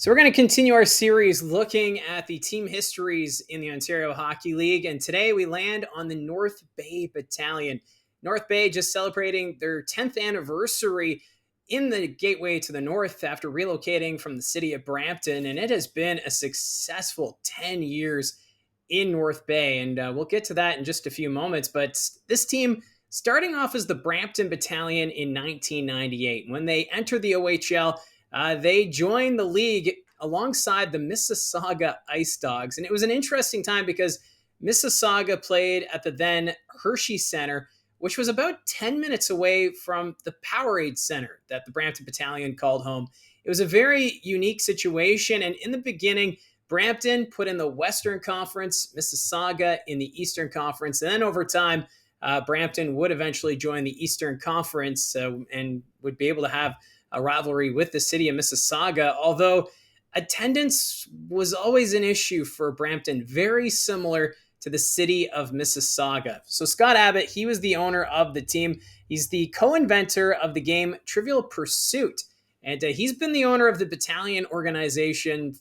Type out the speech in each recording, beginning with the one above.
So we're going to continue our series looking at the team histories in the Ontario Hockey League. And today we land on the North Bay Battalion. North Bay just celebrating their 10th anniversary in the gateway to the north after relocating from the city of Brampton. And it has been a successful 10 years in North Bay. And we'll get to that in just a few moments. But this team, starting off as the Brampton Battalion in 1998, when they entered the OHL, they joined the league alongside the Mississauga Ice Dogs. And it was an interesting time because Mississauga played at the then Hershey Center, which was about 10 minutes away from the Powerade Center that the Brampton Battalion called home. It was a very unique situation. And in the beginning, Brampton put in the Western Conference, Mississauga in the Eastern Conference. And then over time, Brampton would eventually join the Eastern Conference and would be able to have a rivalry with the city of Mississauga, although attendance was always an issue for Brampton, very similar to the city of Mississauga. So Scott Abbott, he was the owner of the team. He's the co-inventor of the game Trivial Pursuit, and he's been the owner of the battalion organization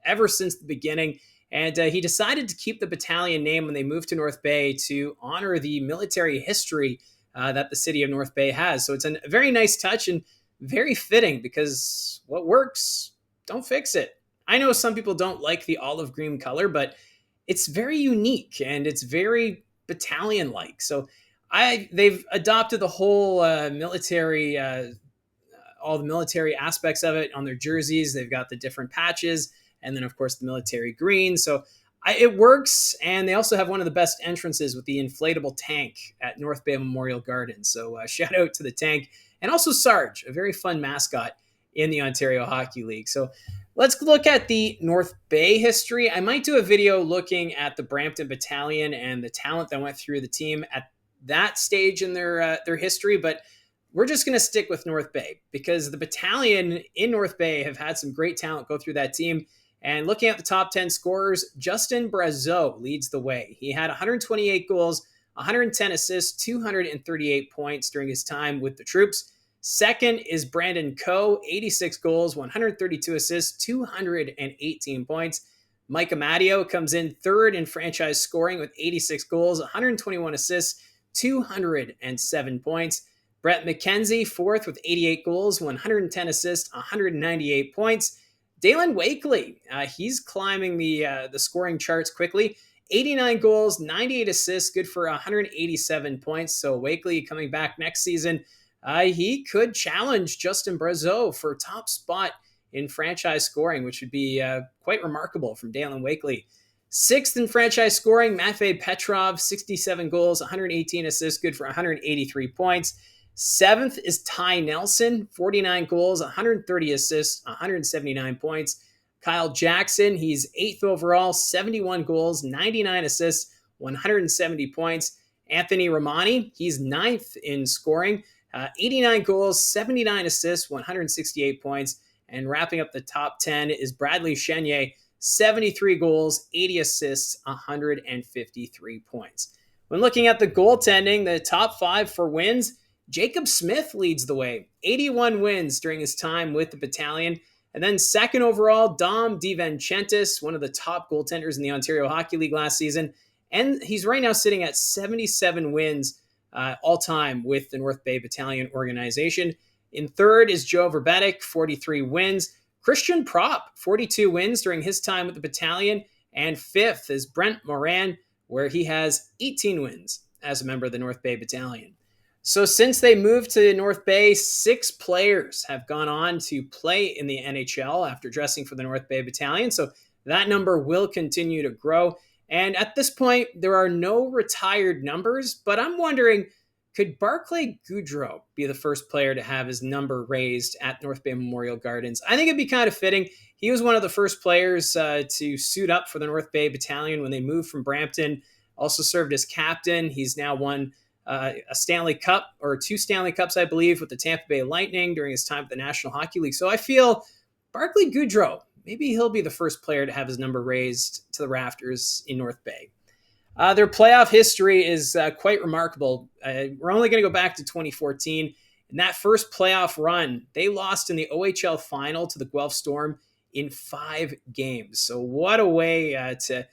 ever since the beginning. And he decided to keep the battalion name when they moved to North Bay to honor the military history that the city of North Bay has. So it's a very nice touch and very fitting because what works, don't fix it. I know some people don't like the olive green color, but it's very unique and it's very battalion-like. So they've adopted the whole military, all the military aspects of it on their jerseys. They've got the different patches and then, of course, the military green. So it works, and they also have one of the best entrances with the inflatable tank at North Bay Memorial Gardens. So shout out to the tank. And also Sarge, a very fun mascot in the Ontario Hockey League. So let's look at the North Bay history. I might do a video looking at the Brampton Battalion and the talent that went through the team at that stage in their history, but we're just going to stick with North Bay because the battalion in North Bay have had some great talent go through that team. And looking at the top 10 scorers, Justin Brazeau leads the way. He had 128 goals, 110 assists, 238 points during his time with the troops. Second is Brandon Coe, 86 goals, 132 assists, 218 points. Mike Amadio comes in third in franchise scoring with 86 goals, 121 assists, 207 points. Brett McKenzie, fourth with 88 goals, 110 assists, 198 points. Dalen Wakely, he's climbing the scoring charts quickly. 89 goals, 98 assists, good for 187 points. So Wakely coming back next season, he could challenge Justin Brazeau for top spot in franchise scoring, which would be quite remarkable from Dalen Wakely. Sixth in franchise scoring, Matvey Petrov, 67 goals, 118 assists, good for 183 points. Seventh is Ty Nelson, 49 goals, 130 assists, 179 points. Kyle Jackson, he's eighth overall, 71 goals, 99 assists, 170 points. Anthony Romani, he's ninth in scoring, 89 goals, 79 assists, 168 points. And wrapping up the top 10 is Bradley Chenier, 73 goals, 80 assists, 153 points. When looking at the goaltending, the top five for wins, Jacob Smith leads the way, 81 wins during his time with the battalion. And then second overall, Dom DiVincentis, one of the top goaltenders in the Ontario Hockey League last season. And he's right now sitting at 77 wins all time with the North Bay Battalion organization. In third is Joe Verbetic, 43 wins. Christian Prop, 42 wins during his time with the battalion. And fifth is Brent Moran, where he has 18 wins as a member of the North Bay Battalion. So since they moved to North Bay, 6 players have gone on to play in the NHL after dressing for the North Bay Battalion. So that number will continue to grow. And at this point, there are no retired numbers, but I'm wondering, could Barclay Goodrow be the first player to have his number raised at North Bay Memorial Gardens? I think it'd be kind of fitting. He was one of the first players to suit up for the North Bay Battalion when they moved from Brampton, also served as captain. He's now won a Stanley Cup, or 2 Stanley Cups, I believe, with the Tampa Bay Lightning during his time at the National Hockey League. So I feel Barclay Goodrow, maybe he'll be the first player to have his number raised to the rafters in North Bay. Their playoff history is quite remarkable. We're only going to go back to 2014. In that first playoff run, they lost in the OHL final to the Guelph Storm in 5 games. So what a way to,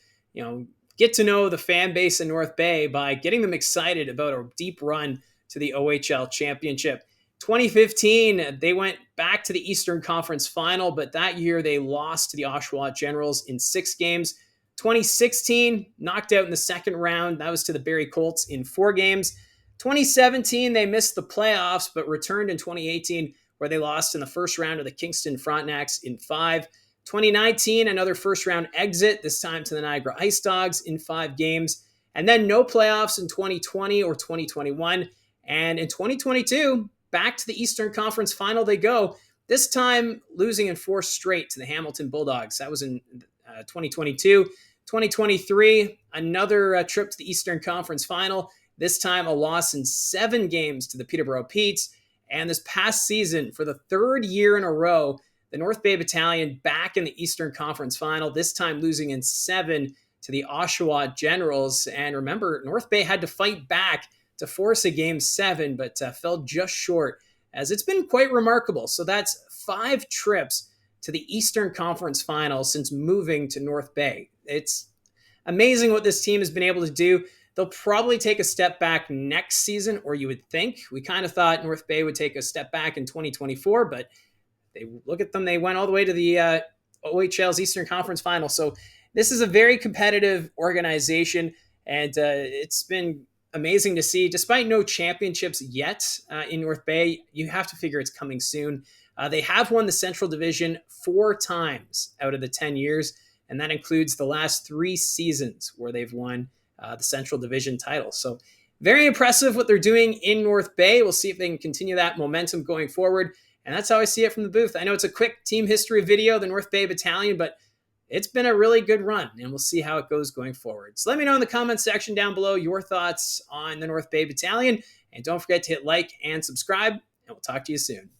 get to know the fan base in North Bay by getting them excited about a deep run to the OHL championship. 2015, they went back to the Eastern Conference Final, but that year they lost to the Oshawa Generals in 6 games. 2016, knocked out in the second round. That was to the Barrie Colts in 4 games. 2017, they missed the playoffs, but returned in 2018, where they lost in the first round to the Kingston Frontenacs in 5. 2019, another first round exit, this time to the Niagara Ice Dogs in 5 games. And then no playoffs in 2020 or 2021. And in 2022, back to the Eastern Conference Final they go, this time losing in 4 straight to the Hamilton Bulldogs. That was in 2022. 2023, another trip to the Eastern Conference Final, this time a loss in 7 games to the Peterborough Petes. And this past season, for the 3rd year in a row, the North Bay Battalion back in the Eastern Conference Final, this time losing in 7 to the Oshawa Generals. And remember, North Bay had to fight back to force a Game 7, but fell just short, as it's been quite remarkable. So that's 5 trips to the Eastern Conference Final since moving to North Bay. It's amazing what this team has been able to do. They'll probably take a step back next season, or you would think. We kind of thought North Bay would take a step back in 2024, but they look at them, they went all the way to the OHL's Eastern Conference Final. So this is a very competitive organization, and it's been amazing to see. Despite no championships yet in North Bay, you have to figure it's coming soon. They have won the Central Division 4 times out of the 10 years, and that includes the last 3 seasons where they've won the Central Division title. So very impressive what they're doing in North Bay. We'll see if they can continue that momentum going forward. And that's how I see it from the booth. I know it's a quick team history video, the North Bay Battalion, but it's been a really good run, and we'll see how it goes going forward. So let me know in the comments section down below your thoughts on the North Bay Battalion. And don't forget to hit like and subscribe, and we'll talk to you soon.